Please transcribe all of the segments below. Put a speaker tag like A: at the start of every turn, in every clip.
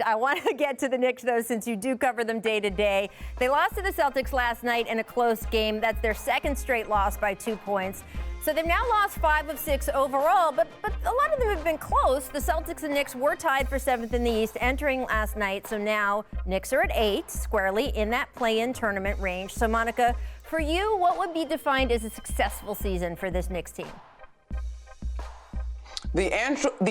A: I want to get to the Knicks, though, since you do cover them day to day. They lost to the Celtics last night in a close game. That's their second straight loss by 2 points. So they've now lost 5 of 6 overall, but a lot of them have been close. The Celtics and Knicks were tied for 7th in the East entering last night. So now Knicks are at 8, squarely in that play-in tournament range. So, Monica, for you, what would be defined as a successful season for this Knicks team?
B: The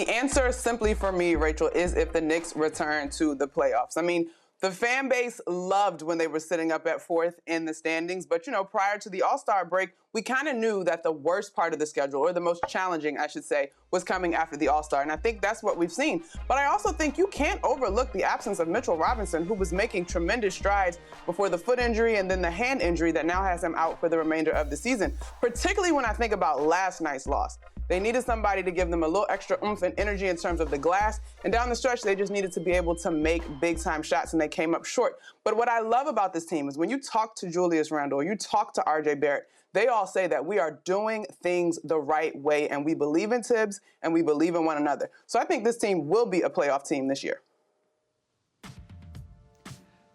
B: answer simply for me, Rachel, is if the Knicks return to the playoffs. I mean, the fan base loved when they were sitting up at 4th in the standings. But, prior to the All-Star break, we kind of knew that the worst part of the schedule, or the most challenging, I should say, was coming after the All-Star. And I think that's what we've seen. But I also think you can't overlook the absence of Mitchell Robinson, who was making tremendous strides before the foot injury and then the hand injury that now has him out for the remainder of the season, particularly when I think about last night's loss. They needed somebody to give them a little extra oomph and energy in terms of the glass. And down the stretch, they just needed to be able to make big-time shots, and they came up short. But what I love about this team is when you talk to Julius Randle, you talk to R.J. Barrett, they all say that we are doing things the right way, and we believe in Tibbs, and we believe in one another. So I think this team will be a playoff team this year.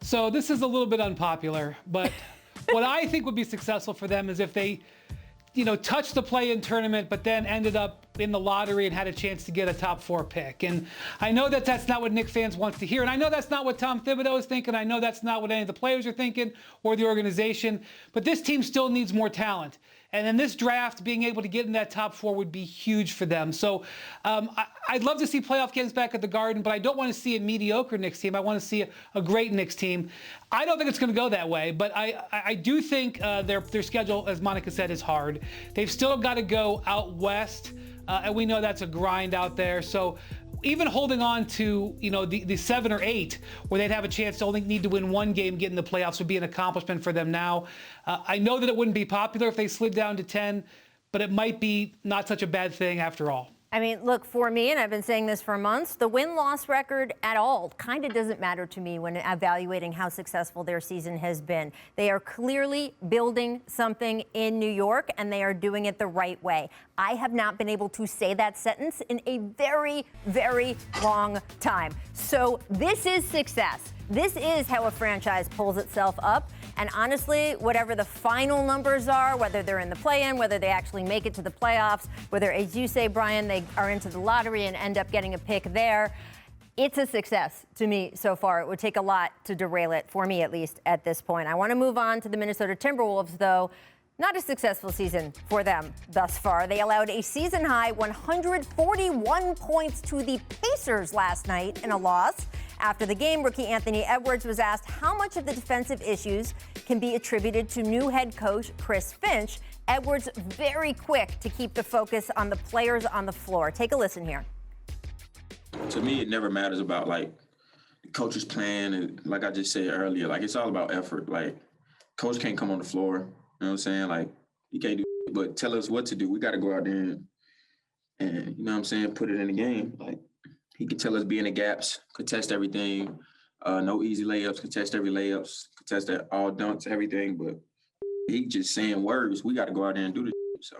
C: So this is a little bit unpopular, but what I think would be successful for them is if they touched the play-in tournament, but then ended up in the lottery and had a chance to get a top 4 pick. And I know that that's not what Knicks fans want to hear. And I know that's not what Tom Thibodeau is thinking. I know that's not what any of the players are thinking or the organization. But this team still needs more talent. And in this draft, being able to get in that top 4 would be huge for them. So I'd love to see playoff games back at the Garden, but I don't want to see a mediocre Knicks team. I want to see a great Knicks team. I don't think it's going to go that way, but I do think their schedule, as Monica said, is hard. They've still got to go out west, and we know that's a grind out there. So even holding on to the 7 or 8, where they'd have a chance to only need to win one game, get in the playoffs, would be an accomplishment for them now. I know that it wouldn't be popular if they slid down to 10, but it might be not such a bad thing after all.
A: I mean, look, for me, and I've been saying this for months, the win-loss record at all kind of doesn't matter to me when evaluating how successful their season has been. They are clearly building something in New York, and they are doing it the right way. I have not been able to say that sentence in a very, very long time. So this is success. This is how a franchise pulls itself up. And honestly, whatever the final numbers are, whether they're in the play-in, whether they actually make it to the playoffs, whether, as you say, Brian, they are into the lottery and end up getting a pick there, it's a success to me so far. It would take a lot to derail it, for me at least, at this point. I want to move on to the Minnesota Timberwolves, though. Not a successful season for them thus far. They allowed a season-high 141 points to the Pacers last night in a loss. After the game, rookie Anthony Edwards was asked how much of the defensive issues can be attributed to new head coach Chris Finch. Edwards very quick to keep the focus on the players on the floor. Take a listen here.
D: To me, it never matters about, the coach's plan. And like I just said earlier, it's all about effort. Coach can't come on the floor. You know what I'm saying? He can't do it, but tell us what to do. We got to go out there and, you know what I'm saying, put it in the game. He can tell us be in the gaps, contest everything, no easy layups, contest every layups, contest all dunks, everything. But he just saying words. We got to go out there and do the. So,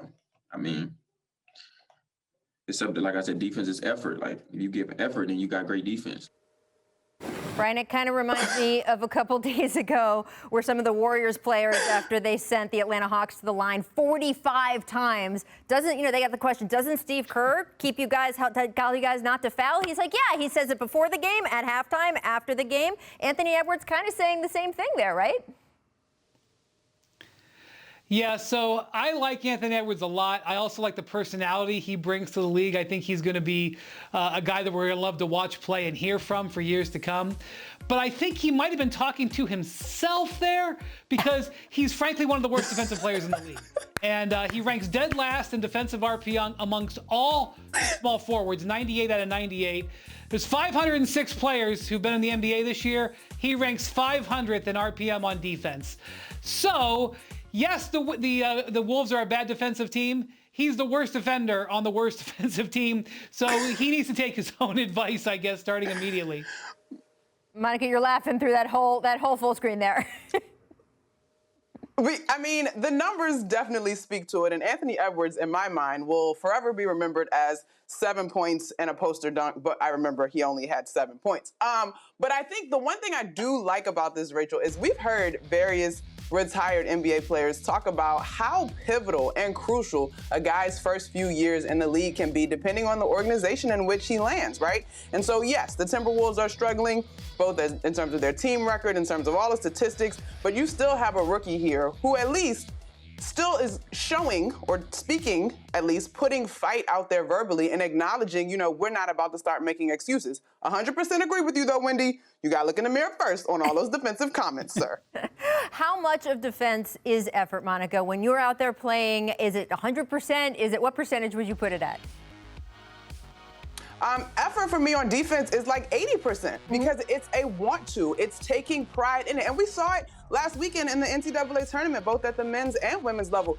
D: it's something, like I said, defense is effort. If you give effort, then you got great defense.
A: Brian, it kind of reminds me of a couple days ago where some of the Warriors players, after they sent the Atlanta Hawks to the line 45 times, they got the question, doesn't Steve Kerr keep you guys, tell you guys not to foul? He's like, yeah, he says it before the game, at halftime, after the game. Anthony Edwards kind of saying the same thing there, right?
C: Yeah, so I like Anthony Edwards a lot. I also like the personality he brings to the league. I think he's going to be a guy that we're going to love to watch play and hear from for years to come. But I think he might have been talking to himself there, because he's frankly one of the worst defensive players in the league. And he ranks dead last in defensive RPM amongst all small forwards, 98 out of 98. There's 506 players who've been in the NBA this year. He ranks 500th in RPM on defense. So, yes, the Wolves are a bad defensive team. He's the worst defender on the worst defensive team. So he needs to take his own advice, I guess, starting immediately.
A: Monica, you're laughing through that whole full screen there.
B: I mean, the numbers definitely speak to it. And Anthony Edwards, in my mind, will forever be remembered as 7 points and a poster dunk. But I remember he only had 7 points. But I think the one thing I do like about this, Rachel, is we've heard various retired NBA players talk about how pivotal and crucial a guy's first few years in the league can be depending on the organization in which he lands, right? And so, yes, the Timberwolves are struggling, both in terms of their team record, in terms of all the statistics, but you still have a rookie here who at least still is showing, or speaking at least, putting fight out there verbally and acknowledging, we're not about to start making excuses. 100% agree with you though, Wendy. You got to look in the mirror first on all those defensive comments, sir.
A: How much of defense is effort, Monica? When you're out there playing, is it 100%? What percentage would you put it at?
B: Effort for me on defense is like 80% because it's a want to. It's taking pride in it. And we saw it last weekend in the NCAA tournament, both at the men's and women's level.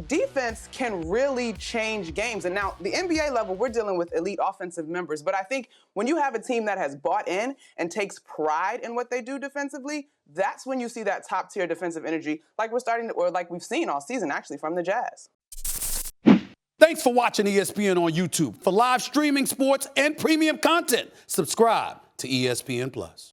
B: Defense can really change games. And now the NBA level, we're dealing with elite offensive members. But I think when you have a team that has bought in and takes pride in what they do defensively, that's when you see that top tier defensive energy like like we've seen all season actually from the Jazz.
E: Thanks for watching ESPN on YouTube. For live streaming sports and premium content, subscribe to ESPN+.